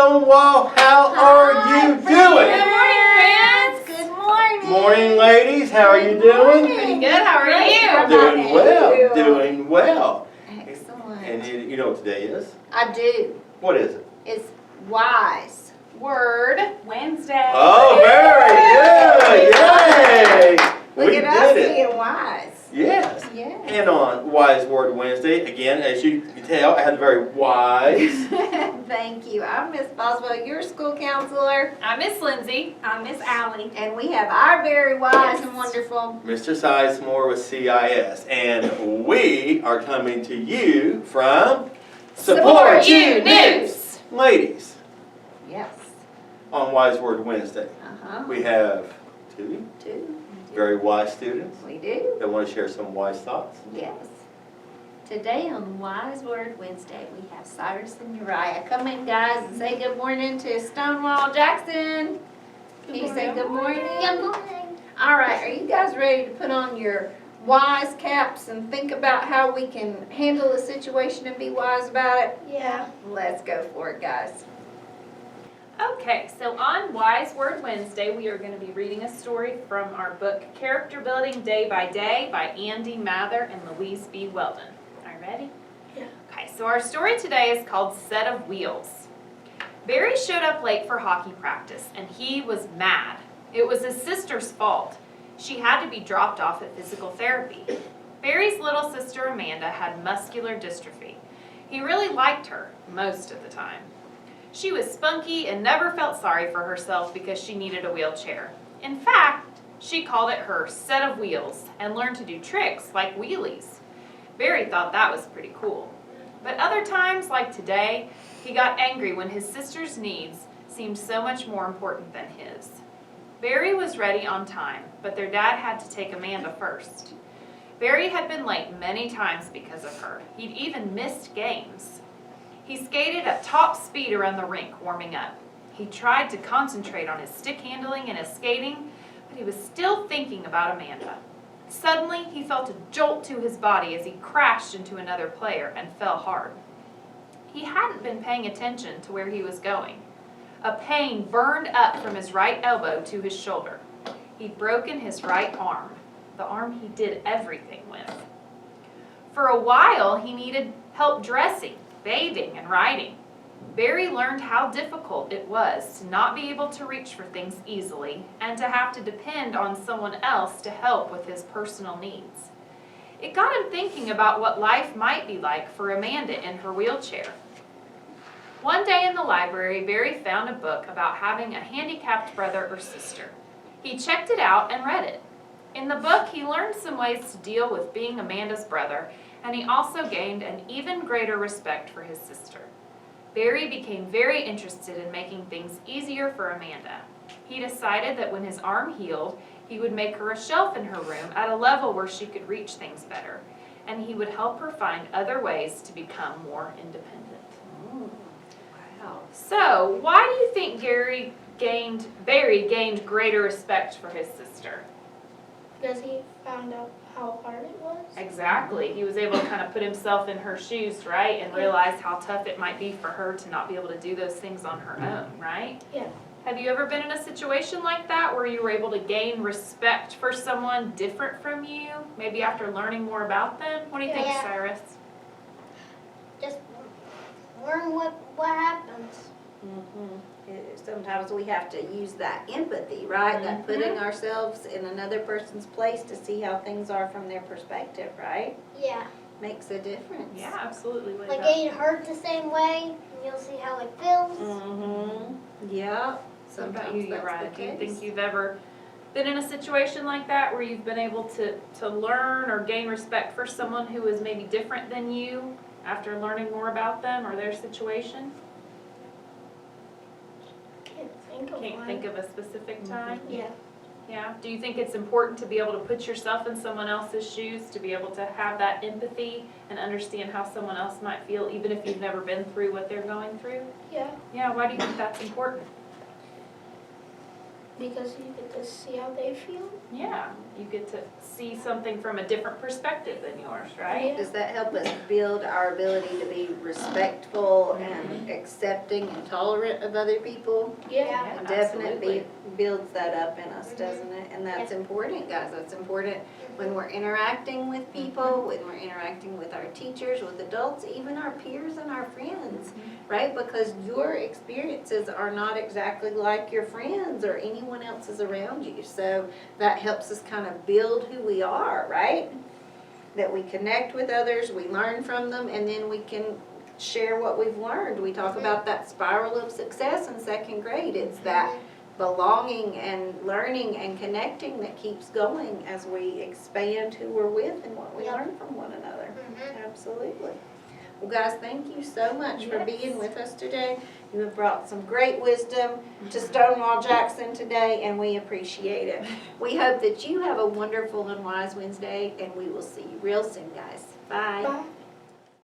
Stonewall. How are you doing? Good morning, friends. Good morning. Morning, ladies. How are you doing? Pretty good. How are you? Doing well. Doing well. Excellent. And you know what today is? I do. What is it? It's wise. Word Wednesday. Oh, very good. Yay! Look We at us did it. being wise. Yes. Yes. And on Wise Word Wednesday, again, as you can tell, I had very wise. Thank you. I'm Miss Boswell, your school counselor, I'm Miss Lindsay. I'm Miss Allie. and we have our very wise Yes. and wonderful. Mr. Sizemore with CIS. And we are coming to you from Support You News. Ladies, Yes. on Wise Word Wednesday, Uh-huh. we have two Two. very wise students We do. that want to share some wise thoughts. Yes. Today on Wise Word Wednesday, we have Cyrus and Uriah. Come in, guys, and say good morning to Stonewall Jackson. Can you say good morning? Good morning. All right, are you guys ready to put on your wise caps and think about how we can handle the situation and be wise about it? Yeah. Let's go for it, guys. Okay, so on Wise Word Wednesday, we are going to be reading a story from our book, Character Building Day by Day by Andy Mather and Louise B. Weldon. Are you ready? Yeah. Okay, so our story today is called Set of Wheels. Barry showed up late for hockey practice, and he was mad. It was his sister's fault. She had to be dropped off at physical therapy. Barry's little sister Amanda had muscular dystrophy. He really liked her most of the time. She was spunky and never felt sorry for herself because she needed a wheelchair. In fact, she called it her set of wheels and learned to do tricks like wheelies. Barry thought that was pretty cool. But other times, like today, he got angry when his sister's needs seemed so much more important than his. Barry was ready on time, but their dad had to take Amanda first. Barry had been late many times because of her. He'd even missed games. He skated at top speed around the rink, warming up. He tried to concentrate on his stick handling and his skating, but he was still thinking about Amanda. Suddenly, he felt a jolt to his body as he crashed into another player and fell hard. He hadn't been paying attention to where he was going. A pain burned up from his right elbow to his shoulder. He'd broken his right arm, the arm he did everything with. For a while, he needed help dressing, bathing, and riding. Barry learned how difficult it was to not be able to reach for things easily and to have to depend on someone else to help with his personal needs. It got him thinking about what life might be like for Amanda in her wheelchair. One day in the library, Barry found a book about having a handicapped brother or sister. He checked it out and read it. In the book, he learned some ways to deal with being Amanda's brother, and he also gained an even greater respect for his sister. Barry became very interested in making things easier for Amanda. He decided that when his arm healed, he would make her a shelf in her room at a level where she could reach things better, and he would help her find other ways to become more independent. Wow. So, why do you think Barry gained greater respect for his sister? Because he found out how hard it was. Exactly. He was able to kind of put himself in her shoes, right? And realize how tough it might be for her to not be able to do those things on her own, right? Yeah. Have you ever been in a situation like that where you were able to gain respect for someone different from you, maybe after learning more about them? What do you think, Yeah. Cyrus? Just learn what happens. Sometimes we have to use that empathy, right? That putting ourselves in another person's place to see how things are from their perspective, right? Yeah. Makes a difference. Yeah, absolutely. What Like about- getting hurt the same way, and you'll see how it feels. Mm-hmm. Yeah. What about you, Sometimes that's Uriah? the Do you case. think you've ever been in a situation like that where you've been able to learn or gain respect for someone who is maybe different than you after learning more about them or their situation? Can't think of a specific time? Yeah. Yeah. Do you think it's important to be able to put yourself in someone else's shoes, to be able to have that empathy and understand how someone else might feel, even if you've never been through what they're going through? Yeah. Yeah, why do you think that's important? Because you get to see how they feel. Yeah, you get to see something from a different perspective than yours, right? Does that help us build our ability to be respectful and accepting and tolerant of other people? Yeah. Yeah, Definitely absolutely. builds that up in us, doesn't it? And that's important, guys. That's important when we're interacting with people, when we're interacting with our teachers, with adults, even our peers and our friends, right? Because your experiences are not exactly like your friends or anyone else's around you. So that helps us kind of build who we are, right? That we connect with others, we learn from them, and then we can share what we've learned. We talk about that spiral of success in second grade. It's that belonging and learning and connecting that keeps going as we expand who we're with and what we learn from one another. Absolutely. Well, guys, thank you so much for being with us today. You have brought some great wisdom to Stonewall Jackson today, and we appreciate it. We hope that you have a wonderful and wise Wednesday, and we will see you real soon, guys. Bye. Bye.